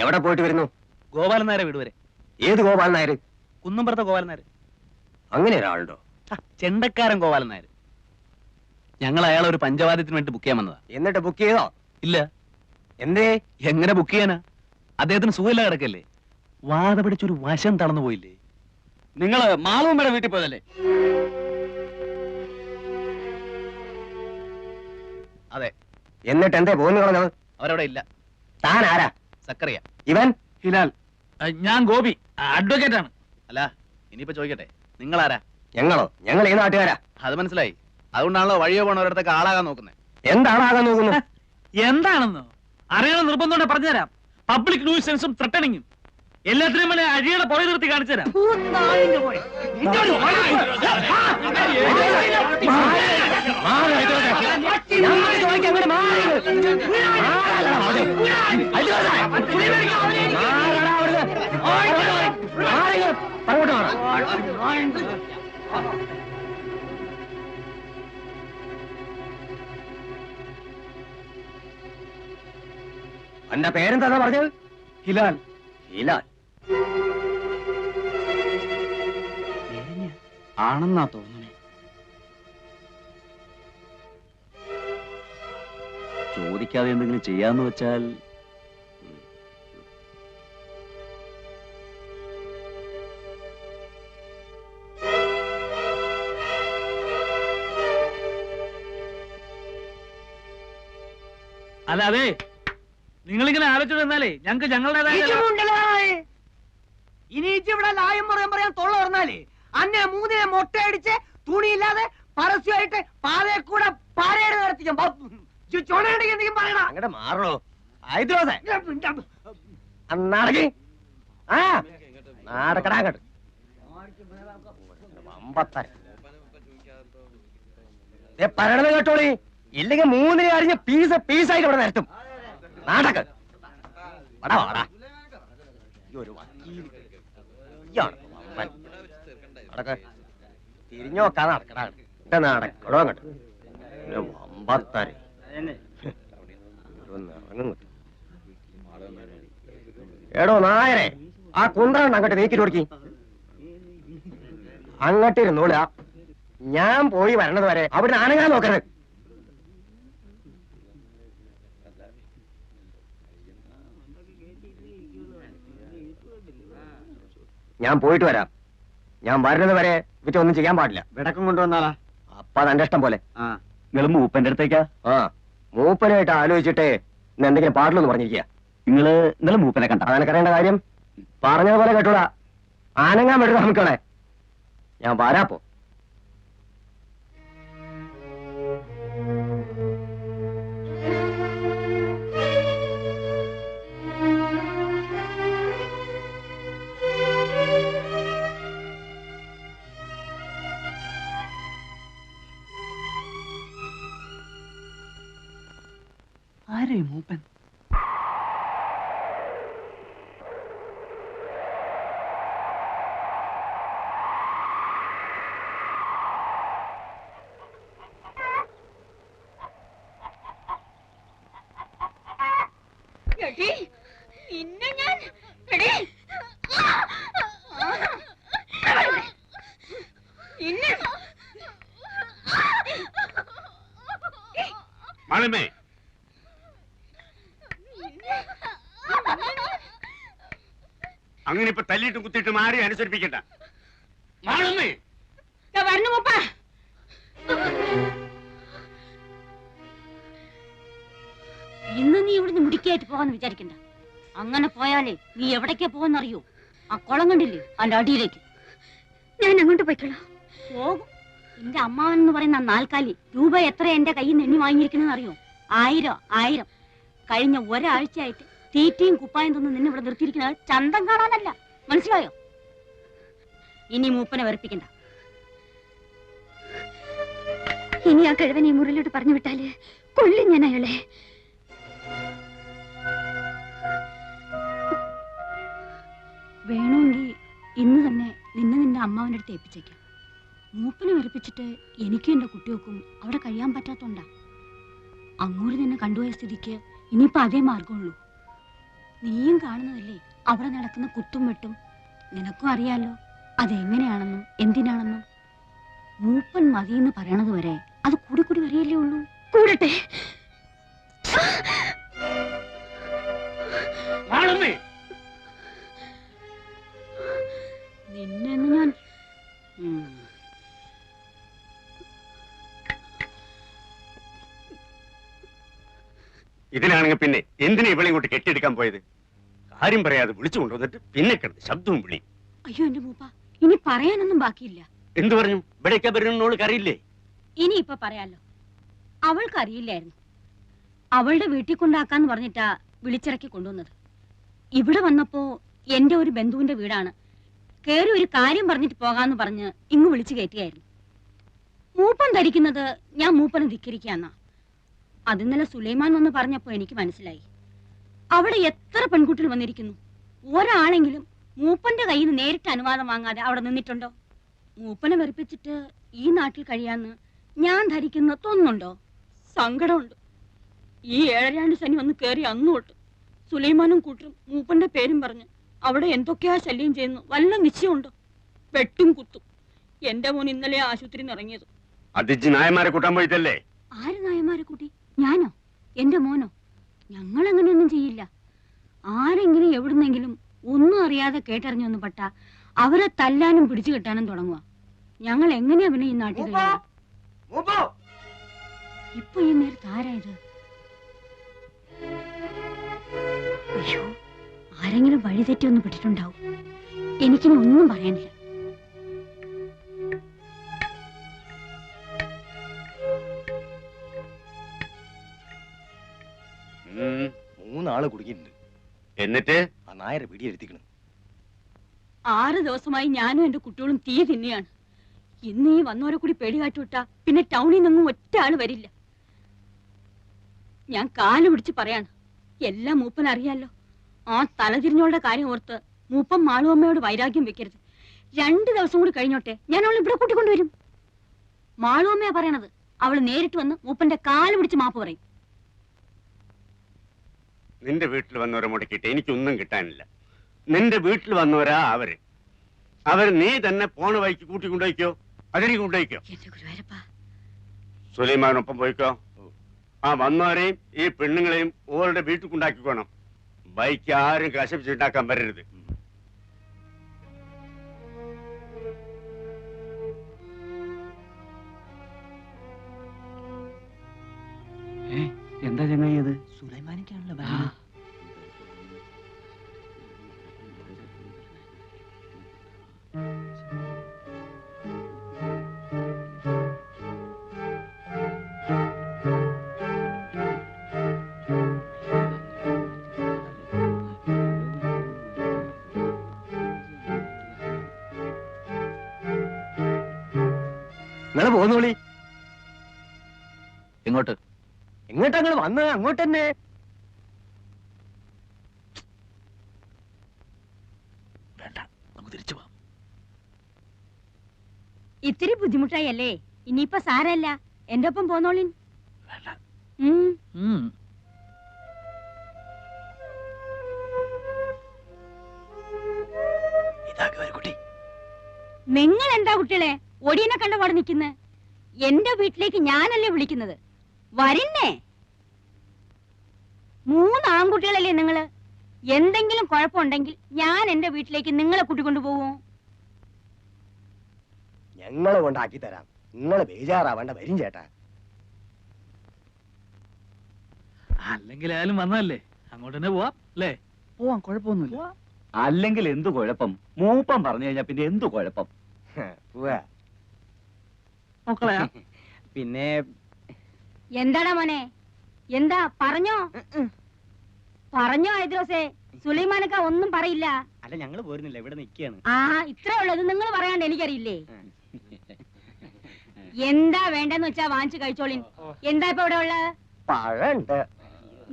എവിടെ പോയിട്ട് വരുന്നു? ഗോപാലൻ നായരെ വീട് വരെ. ഏത് ഗോപാലൻ നായർ? കുന്നമ്പുറത്തെ ഗോപാലൻ നായർ. അങ്ങനെ ഒരാളുണ്ടോ? ചെണ്ടക്കാരൻ ഗോപാലൻ നായർ. ഞങ്ങൾ അയാളെ ഒരു പഞ്ചവാദ്യത്തിന് വേണ്ടി ബുക്ക് ചെയ്യാൻ വന്നതാ. എന്നിട്ട് ബുക്ക് ചെയ്തോ? ഇല്ല. എന്തേ? എങ്ങനെ ബുക്ക് ചെയ്യാനാ? അദ്ദേഹത്തിന് സുഖമില്ല കിടക്കല്ലേ. വാത പിടിച്ചൊരു വശം തളർന്നു പോയില്ലേ? നിങ്ങള് മാളൂമ്മയുടെ വീട്ടിൽ പോയതല്ലേ? അതെ. എന്നിട്ട് എന്തേ പോന്നു കളഞ്ഞത്? അവരവിടെ ഇല്ല. താൻ ആരാ? സക്കറിയ. ഇവൻ ഹിലാൽ. ഞാൻ ഗോപി, അഡ്വക്കേറ്റ് ആണ്. അല്ല, ഇനിയിപ്പോ ചോദിക്കട്ടെ, നിങ്ങളാരാ? ഞങ്ങളോ? ഞങ്ങൾ ഈ നാട്ടുകാരാ. അത് മനസ്സിലായി. അതുകൊണ്ടാണല്ലോ വഴിയോ പോണവരടുത്തൊക്കെ ആളാകാൻ നോക്കുന്നത്. എന്താണാകാൻ നോക്കുന്നത്? എന്താണെന്നോ അറിയണം നിർബന്ധം പറഞ്ഞുതരാം. പബ്ലിക് ന്യൂസൻസും ത്രട്ടണിങ്ങും എല്ലാത്തിനും വേണ്ടി അഴിയുടെ പുറകെ നിർത്തി കാണിച്ചു തരാം. എന്റെ പേരെന്താ പറഞ്ഞത്? ഹിലാൽ. ഹിലാൽ ആണെന്നാ തോന്നണേ. ചോദിക്കാതെ എന്തെങ്കിലും ചെയ്യാന്ന് വെച്ചാൽ അല്ല, അതെ, നിങ്ങളിങ്ങനെ ആലോചിച്ചു തന്നാലേ ഞങ്ങൾക്ക് ഞങ്ങളുടേതായ ഇനിയിച്ച് ഇവിടെ ലായം പറയാൻ തൊള്ള പറഞ്ഞാലേ അന്നെ മൂന്നിനെ മൊട്ടയടിച്ച് തുണിയില്ലാതെ പരസ്യമായിട്ട് പാതയെ കൂടെ പാരയുടെ നടത്തിക്കും. എന്തെങ്കിലും പറയണ അങ്ങടെ മാറണോ? നാടകി നാടക്കടാ അങ്ങോട്ട്. പറയണത് കേട്ടോളി, ഇല്ലെങ്കിൽ മൂന്നിനെ അറിഞ്ഞ് പീസായിട്ട് ഇവിടെ നിരത്തും. നാടക തിരിഞ്ഞു നോക്കാതെ നടക്കടാ. നടക്കടോ അങ്ങോട്ട്. വമ്പത്താര് എടോ നായരെ, ആ കുന്ത്രണ്ട് അങ്ങോട്ട് നീക്കിട്ട് കൊടുക്കി. അങ്ങോട്ടിരുന്നോള. ഞാൻ പോയി വരണത് വരെ അവിടെ അനങ്ങാൻ നോക്കരുത്. ഞാൻ പോയിട്ട് വരാം. ഞാൻ വരുന്നത് വരെ ഇവറ്റ ഒന്നും ചെയ്യാൻ പാടില്ല. വിടക്കം കൊണ്ടുവന്നാളാ. അപ്പൊ അതെന്റെ ഇഷ്ടം പോലെ. നിങ്ങൾ മൂപ്പന്റെ അടുത്തേക്കാ? ആ, മൂപ്പനായിട്ട് ആലോചിച്ചിട്ട് എന്തെങ്കിലും പാടില്ലെന്ന് പറഞ്ഞിരിക്കുക. നിങ്ങള് ഇന്നലെ മൂപ്പനെ കണ്ട? അതെനിക്കറിയേണ്ട കാര്യം. പറഞ്ഞതുപോലെ കേട്ടോടാ. ആനങ്ങാൻ വേണ്ടി നമുക്കണേ. ഞാൻ വരാപ്പോ. ആരേ മൂപ്പൻ? മാളമ്മേ, അങ്ങനെ ഇപ്പൊ തല്ലിയിട്ടും കുത്തിയിട്ടും ആരെയും അനുസരിപ്പിക്കണ്ട. മാളമ്മേ, ഇന്ന് നീ ഇവിടുന്ന് മുടിക്കായിട്ട് പോകാന്ന് വിചാരിക്കണ്ട. അങ്ങനെ പോയാലേ നീ എവിടേക്കാ പോകാന്നറിയോ? ആ കുളം കണ്ടില്ലേ, അതിന്റെ അടിയിലേക്ക്. ഞാൻ അങ്ങോട്ട് പോയിക്കോളാം. പോകും. എന്റെ അമ്മാവൻ എന്ന് പറയുന്ന നാൽക്കാലി രൂപ എത്ര എന്റെ കയ്യിൽ നിന്ന് എണ്ണി വാങ്ങിയിരിക്കണെന്ന് അറിയോ? 1000. കഴിഞ്ഞ ഒരാഴ്ചയായിട്ട് തീറ്റയും കുപ്പായം തന്നു നിന്നെ ഇവിടെ നിർത്തിയിരിക്കുന്നത് ചന്തം കാണാനല്ല. മനസ്സിലായോ? ഇനി മൂപ്പനെ വെറുപ്പിക്കണ്ട. ഇനി ആ കിഴവൻ ഈ മുറിലോട്ട് പറഞ്ഞു വിട്ടാല് കൊല്ലും ഞാൻ അയാളെ. വേണമെങ്കിൽ ഇന്ന് തന്നെ നിന്റെ അമ്മാവന്റെ അടുത്ത് ഏൽപ്പിച്ചേക്കാം. മൂപ്പനെ വെറുപ്പിച്ചിട്ട് എനിക്കും എന്റെ കുട്ടികൾക്കും അവിടെ കഴിയാൻ പറ്റാത്തോണ്ടാ. അങ്ങോട്ട് നിന്നെ കണ്ടുപോയ സ്ഥിതിക്ക് ഇനിയിപ്പോ അതേ മാർഗമുള്ളൂ. നീയും കാണുന്നതല്ലേ അവിടെ നടക്കുന്ന കുത്തും വെട്ടും. നിനക്കും അറിയാലോ അതെങ്ങനെയാണെന്നും എന്തിനാണെന്നും. മൂപ്പൻ മതിയെന്ന് പറയണത് വരെ അത് കൂടി കൂടി വരികയല്ലേ ഉള്ളൂ. കൂടട്ടെ. മാളുമ്മേ, നിന്നെ ഞാൻ ഇതിനാണെങ്കിൽ പിന്നെ എന്തിനാ ഇവളെ ഇങ്ങോട്ട് കെട്ടിയെടുക്കാൻ പോയത്? കാര്യം പറയാതെ വിളിച്ചു കൊണ്ടുവന്നിട്ട് പിന്നെ കിടന്ന് ശബ്ദവും വിളി. അയ്യോ എന്റെ മൂപ്പ, ഇനി പറയാനൊന്നും ബാക്കിയില്ല. എന്തു പറഞ്ഞു? ഇവിടേക്ക് വരുന്നോൾക്ക് അറിയില്ലേ? ഇനി ഇപ്പൊ പറയാലോ. അവൾക്ക് അറിയില്ലായിരുന്നു. അവളുടെ വീട്ടിൽ കൊണ്ടാക്കാന്ന് പറഞ്ഞിട്ടാ വിളിച്ചിറക്കി കൊണ്ടുവന്നത്. ഇവിടെ വന്നപ്പോ എന്റെ ഒരു ബന്ധുവിന്റെ വീടാണ്. കേറി ഒരു കാര്യം പറഞ്ഞിട്ട് പോകാന്ന് പറഞ്ഞ് ഇങ്ങ് വിളിച്ചു കയറ്റിയായിരുന്നു. മൂപ്പൻ ധരിക്കുന്നത് ഞാൻ മൂപ്പനെ ധിക്കരിക്കാന്നാ. അതിന്നലെ സുലൈമാൻ എന്ന് പറഞ്ഞപ്പോ എനിക്ക് മനസ്സിലായി. അവിടെ എത്ര പെൺകുട്ടികൾ വന്നിരിക്കുന്നു. ഒരാളെങ്കിലും മൂപ്പന്റെ കയ്യിൽ നിന്ന് നേരിട്ട് അനുവാദം വാങ്ങാതെ അവിടെ നിന്നിട്ടുണ്ടോ? മൂപ്പനെ വെറുപ്പിച്ചിട്ട് ഈ നാട്ടിൽ കഴിയാന്ന് ഞാൻ ധരിക്കുന്ന തോന്നുന്നുണ്ടോ? സങ്കടമുണ്ട്. ഈ 7 ശനി വന്ന് കയറി അന്നു തൊട്ട് സുലൈമാനും കൂട്ടരും മൂപ്പന്റെ പേരും പറഞ്ഞ് അവിടെ എന്തൊക്കെയാ ശല്യം ചെയ്യുന്നു. വല്ല നിശ്ചയമുണ്ടോ? വെട്ടും കുത്തും. എന്റെ മോൻ ഇന്നലെ ആശുപത്രിയിൽ ഇറങ്ങിയത്. അതിജ് നായന്മാരെ കൂട്ടാൻ പോയിട്ടല്ലേ? ആര് നായന്മാരെ കൂട്ടി? ഞാനോ? എന്റെ മോനോ? ഞങ്ങൾ അങ്ങനെയൊന്നും ചെയ്യില്ല. ആരെങ്കിലും എവിടുന്നെങ്കിലും ഒന്നും അറിയാതെ കേട്ടറിഞ്ഞൊന്ന് പെട്ട അവരെ തല്ലാനും പിടിച്ചു കെട്ടാനും തുടങ്ങുക. ഞങ്ങൾ എങ്ങനെയാ പിന്നെ ഈ നാട്ടിൽ കഴിയുക? ഇപ്പൊ ഈ നേരത്ത് ആരായത്? അയ്യോ, ആരെങ്കിലും വഴിതെറ്റി ഒന്ന് പെട്ടിട്ടുണ്ടാവും. എനിക്കിനി ഒന്നും പറയാനില്ല. മൂന്നാള് കുടുങ്ങിയിട്ടുണ്ട്. എന്നിട്ട് ആ നായരെ പിടിയെടുത്തിക്കണം. 6 ദിവസമായി ഞാനും എന്റെ കുട്ടികളും തീ തിന്നെയാണ്. ഇന്ന് ഈ വന്നവരെ കൂടി പേടി കാട്ടുവിട്ടാ പിന്നെ ടൗണിൽ നിന്നും ഒറ്റ ആള് വരില്ല. ഞാൻ കാല് പിടിച്ച് പറയാണ്, എല്ലാം മൂപ്പൻ അറിയാലോ. ആ തലതിരിഞ്ഞോളുടെ കാര്യം ഓർത്ത് മൂപ്പൻ മാളുവമ്മയോട് വൈരാഗ്യം വെക്കരുത്. 2 ദിവസം കൂടി കഴിഞ്ഞോട്ടെ, ഞാൻ അവളെ ഇവിടെ കൂട്ടിക്കൊണ്ടുവരും. മാളുവമ്മയാ പറയണത്. അവള് നേരിട്ട് വന്ന് മൂപ്പന്റെ കാല് പിടിച്ച് മാപ്പ് പറയും. നിന്റെ വീട്ടിൽ വന്നവരെ മുടക്കിയിട്ട് എനിക്കൊന്നും കിട്ടാനില്ല. നിന്റെ വീട്ടിൽ വന്നവരാ അവര് നീ തന്നെ പോണ വഴിക്ക് കൂട്ടിക്കൊണ്ടുപോയിക്കോ. അതിലേക്ക് കൊണ്ടുപോയിക്കോ. എന്റെ ഗുരുവായൂരപ്പാ, സുലൈമാനൊപ്പം പോയിക്കോ. ആ വന്നവരെയും ഈ പെണ്ണുങ്ങളെയും ഓരുടെ വീട്ടിൽ കൊണ്ടാക്കിക്കോണം. ബൈക്ക് ആരും കശപ്പിച്ചുണ്ടാക്കാൻ വരരുത്. എന്താ ചങ്ങായത്? സുലൈമാനിക്കാണല്ലോ. നിങ്ങള് പോന്നോളി. എങ്ങോട്ട്? എങ്ങോട്ടാ നിങ്ങൾ വന്ന്? അങ്ങോട്ട് തന്നെ. വേണ്ട, നമുക്ക് തിരിച്ചു പോവാം. ഇത്തിരി ബുദ്ധിമുട്ടായി അല്ലേ? ഇനിയിപ്പൊ സാരല്ല, എന്റെ ഒപ്പം പോന്നോളിൻ. വേണ്ട. ഉം. കുട്ടി, നിങ്ങൾ എന്താ കുട്ടികളെ ഒടിയനെ കണ്ട പാടെ നിൽക്കുന്നത്? എന്റെ വീട്ടിലേക്ക് ഞാനല്ലേ വിളിക്കുന്നത്? വരിന്നേ. 3 ആൺകുട്ടികളല്ലേ നിങ്ങള്? എന്തെങ്കിലും കുഴപ്പമുണ്ടെങ്കിൽ ഞാൻ എന്റെ വീട്ടിലേക്ക് നിങ്ങളെ കൂട്ടിക്കൊണ്ടു പോവോ? ഞങ്ങളെ കൊണ്ടാക്കി തരാം. നിങ്ങളെ ബേജാറാവേണ്ട. വരും ചേട്ടാ. അല്ലെങ്കിൽ ആയാലും വന്നതല്ലേ, അങ്ങോട്ട് തന്നെ പോവാം അല്ലേ? പോവാം, കുഴപ്പമൊന്നുമില്ല. അല്ലെങ്കിൽ എന്തു കുഴപ്പം? മൂപ്പം പറഞ്ഞു കഴിഞ്ഞാ പിന്നെ എന്തു കുഴപ്പം? പോവാ. മക്കളെയാ പിന്നെ എന്താടാ മോനെ? എന്താ പറഞ്ഞോ? പറഞ്ഞോ ഐദ്രോസേ? സുലൈമാനക്ക ഒന്നും പറയില്ല. അല്ല, ഞങ്ങള് പോരുന്നില്ല, ഇവിടെ നിൽക്കുകയാണ്. ആ, ഇത്രേ ഉള്ളത്. നിങ്ങൾ പറയാണ്ട് എനിക്കറിയില്ലേ? എന്താ വേണ്ടെന്ന് വെച്ചാ വാങ്ങിച്ചു കഴിച്ചോളിൻ. എന്താ ഇപ്പൊ ഇവിടെ ഉള്ളത്? പഴണ്ട്.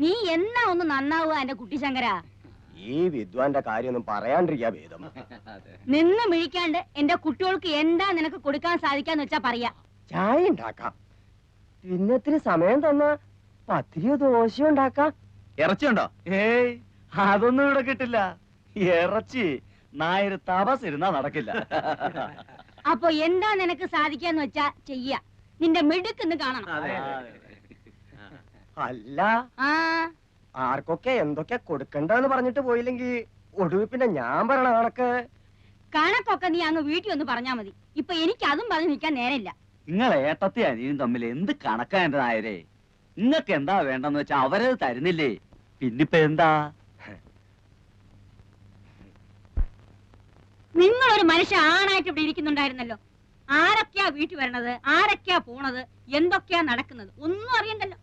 നീ എന്നാ ഒന്ന് നന്നാവുക എന്റെ കുട്ടി ശങ്കര? ഈ വിദ്വാന്റെ കാര്യമൊന്നും പറയാണ്ടിരിക്കാ ഭേദം. നിന്ന് മിഴിക്കാണ്ട് എന്റെ കുട്ടികൾക്ക് എന്താ നിനക്ക് കൊടുക്കാൻ സാധിക്കാന്ന് വെച്ചാ പറയാ. ചായ ഉണ്ടാക്കാം. പിന്നെ ഇത്തിരി സമയം തന്നാ പത്തിരിയോ ദോശയോ ഉണ്ടാക്കാം. ഇറച്ചിയുണ്ടോ? ഏയ്, അതൊന്നും ഇവിടെ കിട്ടില്ല. ഇറച്ചി നായർ തപസ് ഇരുന്നാ നടക്കില്ല. അപ്പൊ എന്താ നിനക്ക് സാധിക്കാന്ന് വെച്ചാ ചെയ്യ. നിന്റെ മിടുക്കെന്ന് കാണണം. അല്ല, ആ ആർക്കൊക്കെ എന്തൊക്കെ കൊടുക്കണ്ടെന്ന് പറഞ്ഞിട്ട് പോയില്ലെങ്കിൽ ഒടുവിൽ പിന്നെ ഞാൻ പറയണ കണക്കൊക്കെ നീ അങ്ങ് വീട്ടിൽ ഒന്ന് പറഞ്ഞാ മതി. ഇപ്പൊ എനിക്ക് അതും പറഞ്ഞ് നിൽക്കാൻ നേരമില്ല. നിങ്ങൾ ഏട്ടത്തി അനിയും തമ്മിൽ എന്ത് കണക്കാ എന്റെ നായരെ? നിങ്ങൾക്ക് എന്താ വേണ്ടെന്ന് വെച്ചാ അവരത് തരുന്നില്ലേ? പിന്നിപ്പോ എന്താ? നിങ്ങളൊരു മനുഷ്യ ആണായിട്ട് ഇവിടെ ഇരിക്കുന്നുണ്ടായിരുന്നല്ലോ. ആരൊക്കെയാ വീട്ടിൽ വരണത്, ആരൊക്കെയാ പോണത്, എന്തൊക്കെയാ നടക്കുന്നത് ഒന്നും അറിയണ്ടല്ലോ.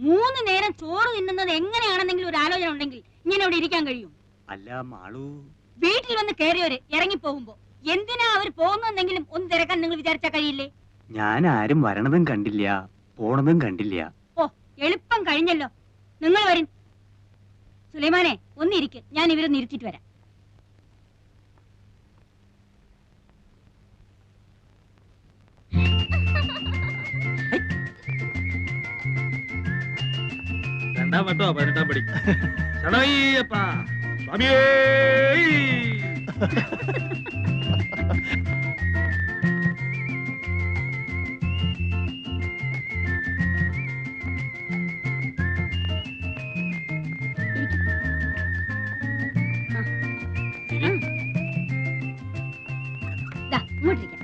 3 നേരം ചോറ് തിന്നുന്നത് എങ്ങനെയാണെന്നെങ്കിലും ഒരു ആലോചന ഉണ്ടെങ്കിൽ ഇങ്ങനെ ഇവിടെ ഇരിക്കാൻ കഴിയും? അല്ല മാളു, വീട്ടിൽ വന്ന് കയറിയവര് ഇറങ്ങി പോകുമ്പോ എന്തിനാ അവർ പോകുന്നെങ്കിലും ഒന്ന് തിരക്കാൻ നിങ്ങൾ വിചാരിച്ചാ കഴിയില്ലേ? ഞാൻ ആരും വരണതും കണ്ടില്ല, പോണതും കണ്ടില്ല. ഓ, എളുപ്പം കഴിഞ്ഞല്ലോ. നിങ്ങൾ വരും. സുലൈമാനെ ഒന്നിരിക്ക്, ഞാൻ ഇവരെ നിരുത്തിട്ട് വരാം. രണ്ടാം വട്ടോ 18ാം പടി. ശരണയ്യപ്പ സ്വാമിയേ. ദാ, ഇങ്ങോട്ടിരിക്കാം.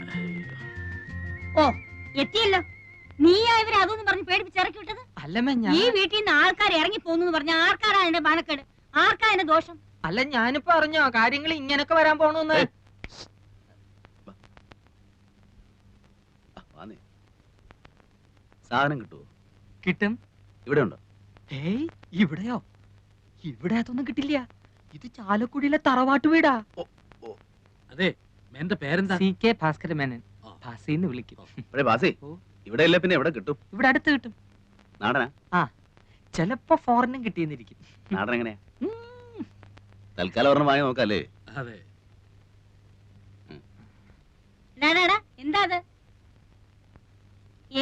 ഓ, എത്തിയല്ലോ. നീയാ ഇവരെ അതൊന്നും പറഞ്ഞ് പേടിപ്പിച്ചിറക്കി വിട്ടത്? അല്ലമ്മ ഈ വീട്ടിൽ നിന്ന് ആൾക്കാർ ഇറങ്ങി പോകുന്നു പറഞ്ഞ ആർക്കാരാ അതിന്റെ മാനക്കേട്? ആർക്കാ അതിന്റെ ദോഷം? അല്ല ഞാനിപ്പോ അറിഞ്ഞോ കാര്യങ്ങൾ ഇങ്ങനൊക്കെ വരാൻ പോണെന്ന്. സാധനം കിട്ടുവോ? കിട്ടും. ഇവിടെ ഉണ്ടോ? ഏയ്, ഇവിടെയോ? ഇവിടെ അതൊന്നും കിട്ടില്ല. ഇത് ചാലക്കുടിയിലെ തറവാട്ട് വീടാ. അതെ, എന്റെ പേരെന്താ? CK ഭാസ്കര മേനൻ. ഭാസിന്ന് വിളിക്കും. ബാസി, ഇവിടെ ഇല്ല പിന്നെ എവിടെ കിട്ടും? ഇവിടെ അടുത്ത് കിട്ടും. നാടനാ? ചിലപ്പോ ഫോറിനും കിട്ടിയെന്നിരിക്കും. നാടൻ എങ്ങനെയാ? തൽക്കാലം ഒരെണ്ണം വാങ്ങി നോക്കാല്ലേ? അതെ. എന്താ അത്?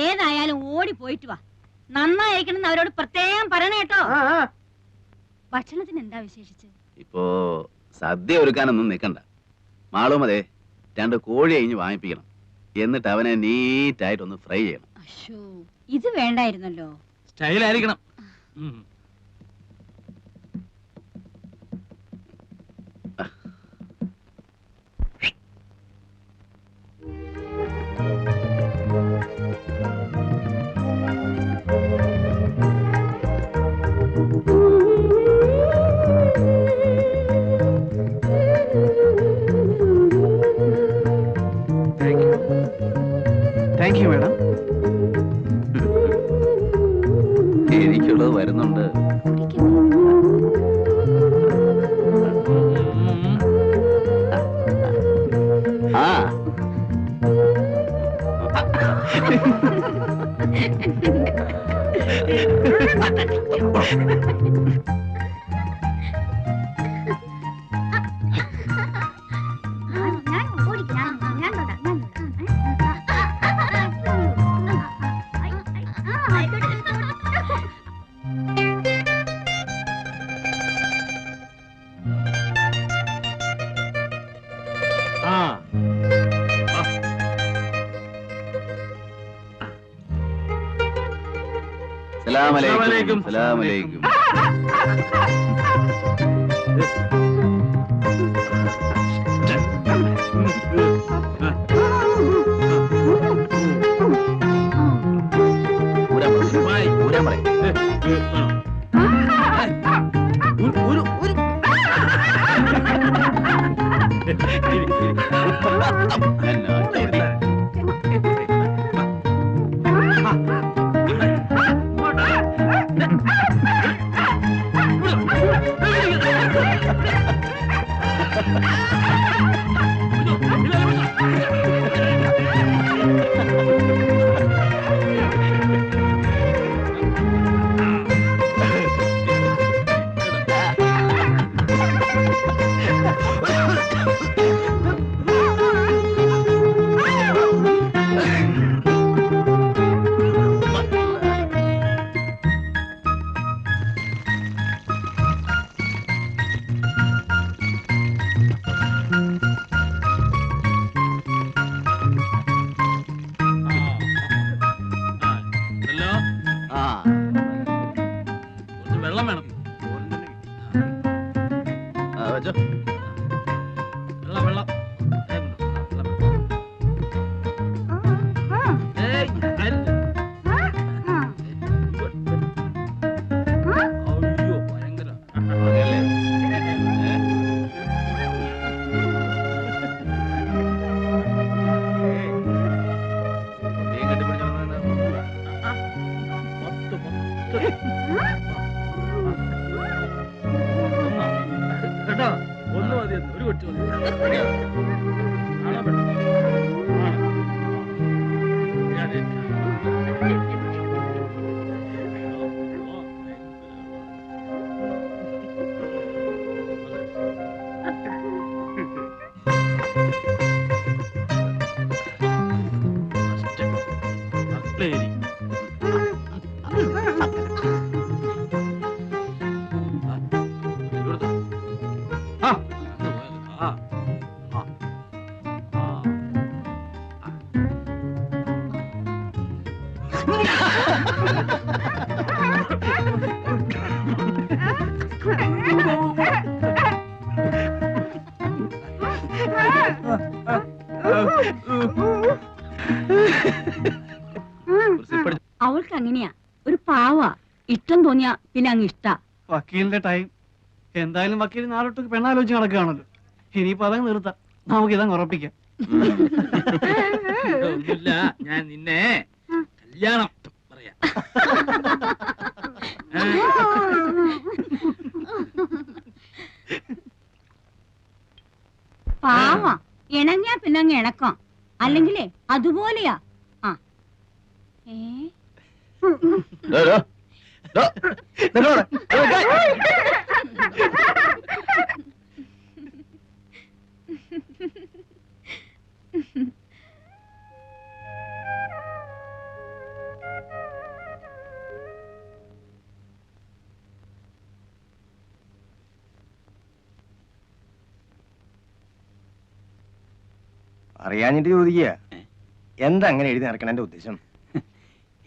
ഏതായാലും ഓടി പോയിട്ട് വാ. നന്നായിരിക്കണം അവരോട് പ്രത്യേകം പറയണ കേട്ടോ. ഭക്ഷണത്തിന് എന്താ വിശേഷിച്ച്? ഇപ്പോ സദ്യ ഒരുക്കാനൊന്നും നിൽക്കണ്ട. മാളും അതെ 2 കോഴി അഴിഞ്ഞ് വാങ്ങിപ്പിക്കണം. എന്നിട്ട് അവനെ നീറ്റായിട്ടൊന്ന് ഫ്രൈ ചെയ്യണം. അശ്ശോ, ഇത് വേണ്ടായിരുന്നല്ലോ. സ്റ്റൈലായിരിക്കണം. Thank you madam. എനിക്കുള്ളത് വരുന്നുണ്ട്. ആ സലാമലൈക്കും. സലാമലൈക്കും. ഊരാൻ പറയും. അവൾക്ക് അങ്ങനെയാ, ഒരു പാവാ. ഇഷ്ടം തോന്നിയാ പിന്നെ അങ്ങ് ഇഷ്ടാ. വക്കീലിന്റെ ടൈം എന്തായാലും വക്കീൽ നാളോട്ട് പെണ്ണാലോചിച്ച് നടക്കുകയാണല്ലോ. ഇനിയിപ്പോ അതങ്ങ് നിർത്താം, നമുക്ക് ഇതങ്ങ് ഉറപ്പിക്കാം. ഒന്നുമില്ല, ഞാൻ നിന്നെ കല്യാണം പറയാം. പാവാ, ഇണങ്ങിയാ പിന്നെ അങ്ങ് ഇണക്കാം. അല്ലെങ്കിലേ അതുപോലെയാ. ആ അറിയാഞ്ഞിട്ട് ചോദിക്കുക, എന്താ അങ്ങനെ എഴുതി നടക്കണ എന്റെ ഉദ്ദേശം?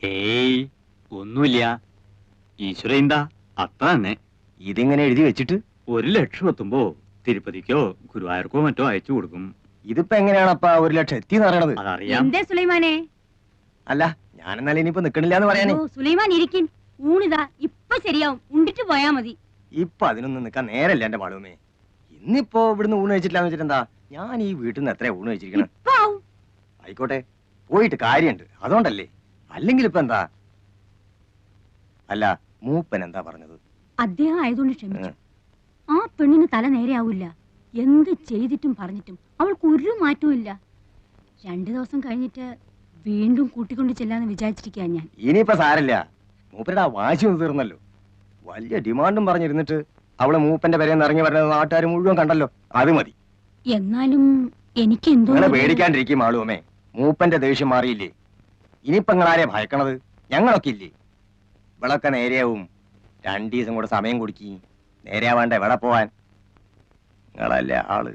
ഏയ് ഒന്നുമില്ല, ഈശ്വര എന്താ അത്ര തന്നെ. ഇതിങ്ങനെ എഴുതി വെച്ചിട്ട് 1,00,000 എത്തുമ്പോ തിരുപ്പതിക്കോ ഗുരുവായൂർക്കോ മറ്റോ അയച്ചു കൊടുക്കും. ഇതിപ്പോ എങ്ങനെയാണപ്പാ 1,00,000 എത്തിന്ന് പറയണത്? അതറിയാം. എന്തേ സുലൈമാനെ? അല്ല, ഞാനെന്നാലും ഇനിയിപ്പോ നിക്കണില്ല എന്ന് പറയാനേ. ഓ, സുലൈമാൻ ഇരിക്കും, ഊണിതാ ഇപ്പൊ ശരിയാവും, ഉണ്ടിട്ട് പോയാ മതി. ഇപ്പൊ അതിനൊന്നും നിക്കാൻ നേരല്ല എന്റെ മാളുമേ. ഇന്നിപ്പോ ഇവിടുന്ന് ഊണ് കഴിച്ചിട്ടില്ലാന്ന് വെച്ചിട്ട് എന്താ, ഞാൻ ഈ വീട്ടിൽ നിന്ന് എത്രയാ ഊണ് കഴിച്ചിരിക്കണം? ഇപ്പൊ ആവും. ആയിക്കോട്ടെ, പോയിട്ട് കാര്യമുണ്ട്, അതുകൊണ്ടല്ലേ. അല്ലെങ്കിൽ ഇപ്പൊ എന്താ? അല്ല, മൂപ്പൻ എന്താ പറഞ്ഞത്? അദ്ദേഹം ആയതുകൊണ്ട് ക്ഷമിച്ചു. ആ പെണ്ണിന് തല നേരെയാവില്ല. എന്ത് ചെയ്തിട്ടും പറഞ്ഞിട്ടും അവൾക്ക് ഒരു മാറ്റവും ഇല്ല. 2 ദിവസം കഴിഞ്ഞിട്ട് വീണ്ടും കൂട്ടിക്കൊണ്ട് ചെല്ലാന്ന് വിചാരിച്ചിരിക്കാ ഞാൻ. ഇനിയിപ്പോ സാരല്ല, മൂപ്പരുടെ ആ വാശി ഒന്ന് തീർന്നല്ലോ. വലിയ ഡിമാൻഡും പറഞ്ഞിരുന്നിട്ട് അവള് മൂപ്പന്റെ പേരെന്ന് ഇറങ്ങി വരുന്നത് നാട്ടുകാർ മുഴുവൻ കണ്ടല്ലോ, അത് മതി. എന്നാലും എനിക്ക് എന്തോ നിങ്ങളെ പേടിക്കാണ്ടിരിക്കും ആളുമേ. മൂപ്പന്റെ ദേഷ്യം മാറിയില്ലേ? ഇനിയിപ്പോ നിങ്ങളാരെ ഭയക്കണത്? ഞങ്ങളൊക്കെ ഇല്ലേ? ഇവളൊക്കെ നേരെയാവും. 2 ദിവസം കൂടെ സമയം കൊടുക്കി, നേരെയാവാണ്ട എവിടെ പോവാൻ? നിങ്ങളല്ലേ ആള്.